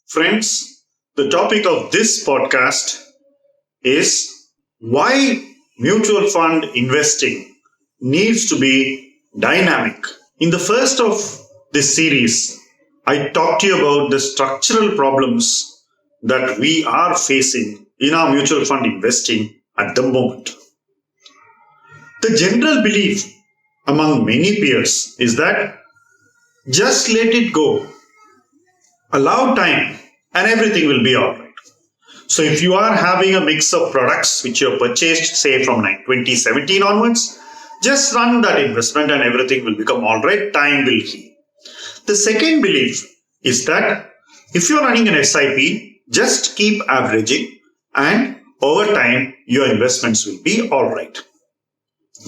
Friends, the topic of this podcast is why mutual fund investing needs to be dynamic. In the first of this series, I talked to you about the structural problems that we are facing in our mutual fund investing at the moment. The general belief among many peers is that just let it go, allow time, and everything will be all right. So if you are having a mix of products which you have purchased, say from 2017 onwards, just run that investment and everything will become all right. Time will heal. The second belief is that if you're running an SIP, just keep averaging and over time your investments will be all right.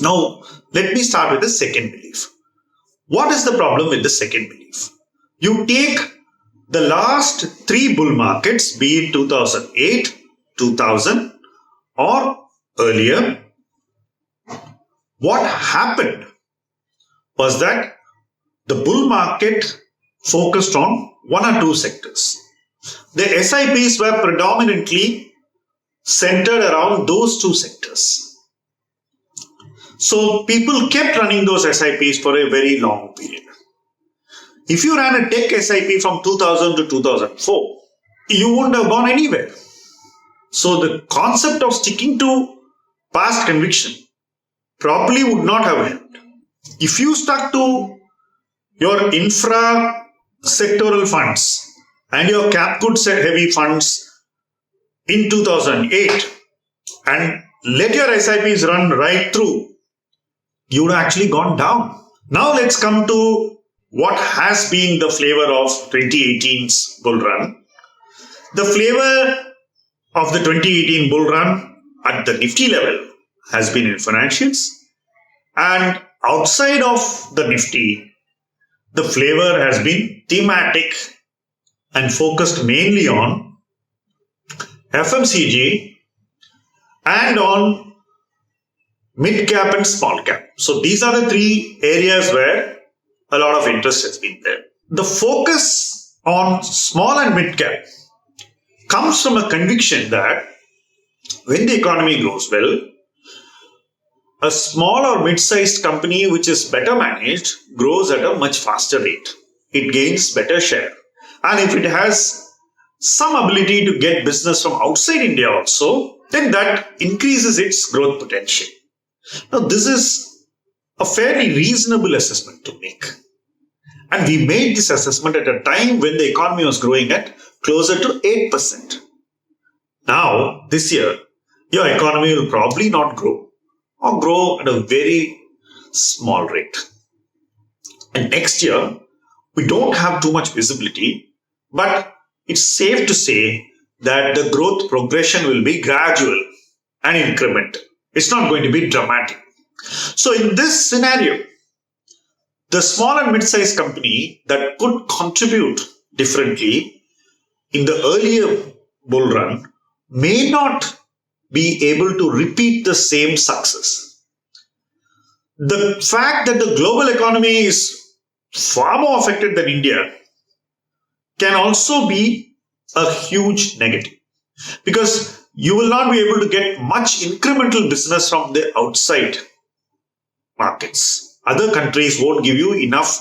Now, let me start with the second belief. What is the problem with the second belief? You take the last three bull markets, be it 2008, 2000 or earlier, what happened was that the bull market focused on one or two sectors. The SIPs were predominantly centered around those two sectors. So people kept running those SIPs for a very long period. If you ran a tech SIP from 2000 to 2004, you wouldn't have gone anywhere. So the concept of sticking to past conviction probably would not have helped. If you stuck to your infra sectoral funds and your cap goods heavy funds in 2008 and let your SIPs run right through, you would have actually gone down. Now let's come to what has been the flavor of 2018's bull run. The flavor of the 2018 bull run at the Nifty level has been in financials, and outside of the Nifty, the flavor has been thematic and focused mainly on FMCG and on midcap and small cap. So these are the three areas where a lot of interest has been there. The focus on small and midcap comes from a conviction that when the economy grows well, a small or mid-sized company which is better managed grows at a much faster rate. It gains better share. And if it has some ability to get business from outside India also, then that increases its growth potential. Now, this is a fairly reasonable assessment to make. And we made this assessment at a time when the economy was growing at closer to 8%. Now, this year, your economy will probably not grow or grow at a very small rate. And next year, we don't have too much visibility, but it's safe to say that the growth progression will be gradual and incremental. It's not going to be dramatic. So in this scenario, the small and mid-sized company that could contribute differently in the earlier bull run may not be able to repeat the same success. The fact that the global economy is far more affected than India can also be a huge negative, because you will not be able to get much incremental business from the outside markets. Other countries won't give you enough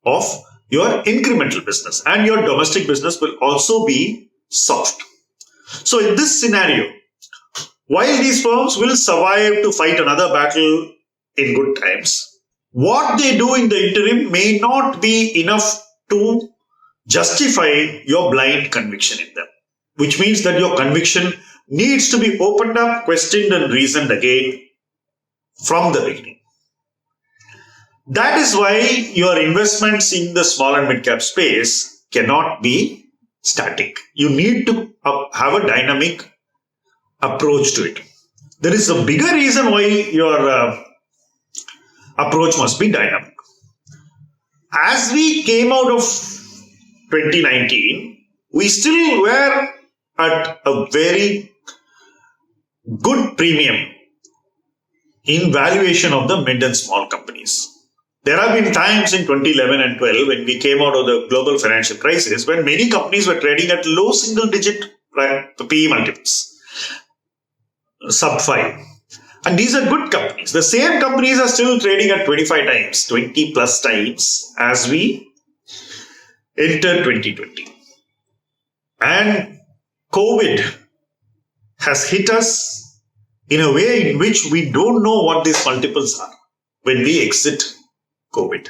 of your incremental business, and your domestic business will also be soft. So in this scenario, while these firms will survive to fight another battle in good times, what they do in the interim may not be enough to justify your blind conviction in them, which means that your conviction needs to be opened up, questioned, and reasoned again from the beginning. That is why your investments in the small and mid-cap space cannot be static. You need to have a dynamic approach to it. There is a bigger reason why your approach must be dynamic. As we came out of 2019, we still were at a very good premium in valuation of the mid and small companies. There have been times in 2011 and 12 when we came out of the global financial crisis when many companies were trading at low single digit PE multiples, sub 5. And these are good companies. The same companies are still trading at 25 times, 20 plus times as we enter 2020. And COVID has hit us in a way in which we don't know what these multiples are when we exit COVID.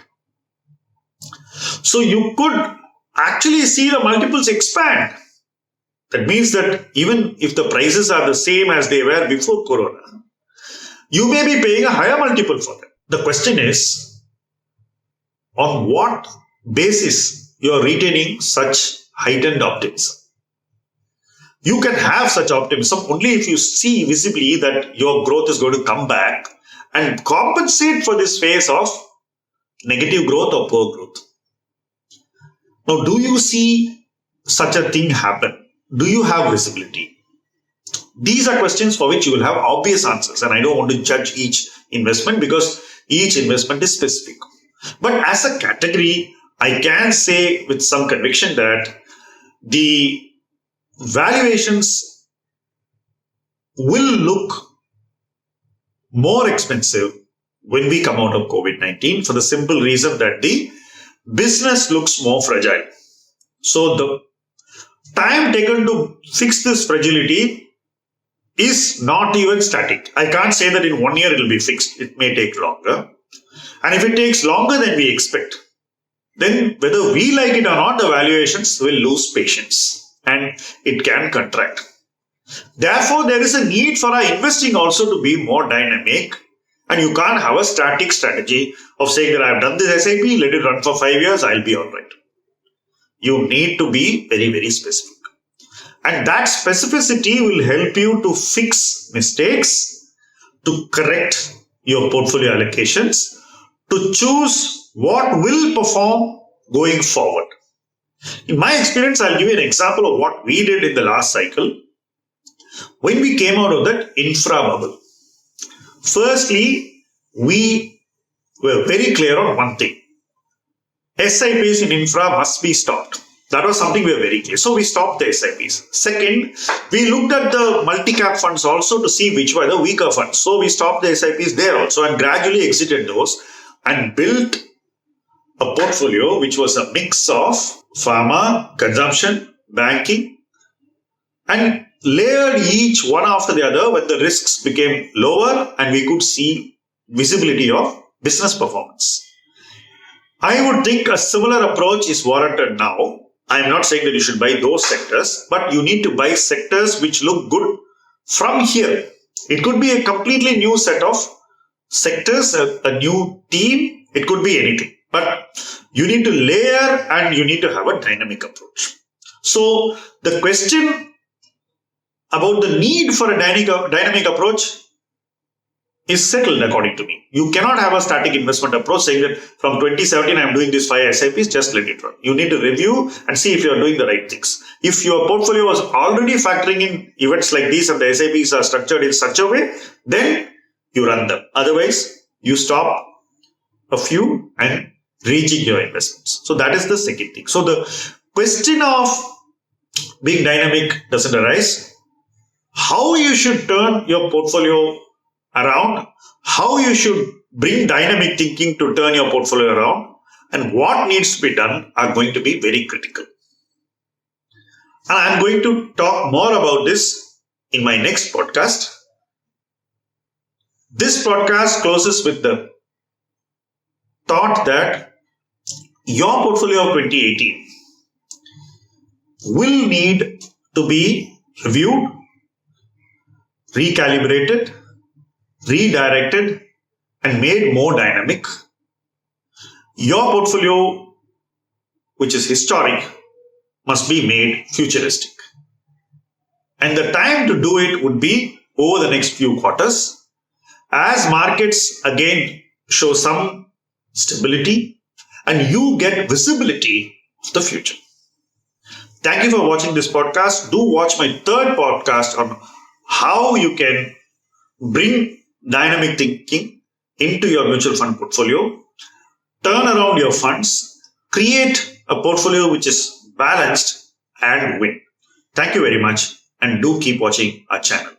So you could actually see the multiples expand. That means that even if the prices are the same as they were before Corona, you may be paying a higher multiple for them. The question is, on what basis you are retaining such heightened optimism? You can have such optimism only if you see visibly that your growth is going to come back and compensate for this phase of negative growth or poor growth. Now, do you see such a thing happen? Do you have visibility? These are questions for which you will have obvious answers, and I don't want to judge each investment because each investment is specific. But as a category, I can say with some conviction that the valuations will look more expensive when we come out of COVID-19 for the simple reason that the business looks more fragile. So the time taken to fix this fragility is not even static. I can't say that in 1 year it will be fixed. It may take longer. And if it takes longer than we expect, then whether we like it or not, the valuations will lose patience and it can contract. Therefore, there is a need for our investing also to be more dynamic, and you can't have a static strategy of saying that I've done this SIP, let it run for 5 years, I'll be all right. You need to be very, very specific. And that specificity will help you to fix mistakes, to correct your portfolio allocations, to choose what will perform going forward. In my experience, I'll give you an example of what we did in the last cycle when we came out of that infra bubble. Firstly, we were very clear on one thing. SIPs in infra must be stopped. That was something we were very clear. So we stopped the SIPs. Second, we looked at the multi-cap funds also to see which were the weaker funds. So we stopped the SIPs there also and gradually exited those and built a portfolio which was a mix of pharma, consumption, banking, and layered each one after the other when the risks became lower and we could see visibility of business performance. I would think a similar approach is warranted now. I am not saying that you should buy those sectors, but you need to buy sectors which look good from here. It could be a completely new set of sectors, a new team. It could be anything. But you need to layer and you need to have a dynamic approach. So the question about the need for a dynamic approach is settled according to me. You cannot have a static investment approach saying that from 2017 I'm doing these 5 SIPs, just let it run. You need to review and see if you are doing the right things. If your portfolio was already factoring in events like these and the SIPs are structured in such a way, then you run them. Otherwise, you stop a few and rejig your investments. So that is the second thing. So the question of being dynamic doesn't arise. How you should turn your portfolio around, how you should bring dynamic thinking to turn your portfolio around, and what needs to be done are going to be very critical. And I'm going to talk more about this in my next podcast. This podcast closes with the thought that your portfolio of 2018 will need to be reviewed, recalibrated, redirected, and made more dynamic. Your portfolio, which is historic, must be made futuristic. And the time to do it would be over the next few quarters as markets again show some stability and you get visibility of the future. Thank you for watching this podcast. Do watch my third podcast on how you can bring dynamic thinking into your mutual fund portfolio. turn around your funds, create a portfolio which is balanced, and win. Thank you very much, and do keep watching our channel.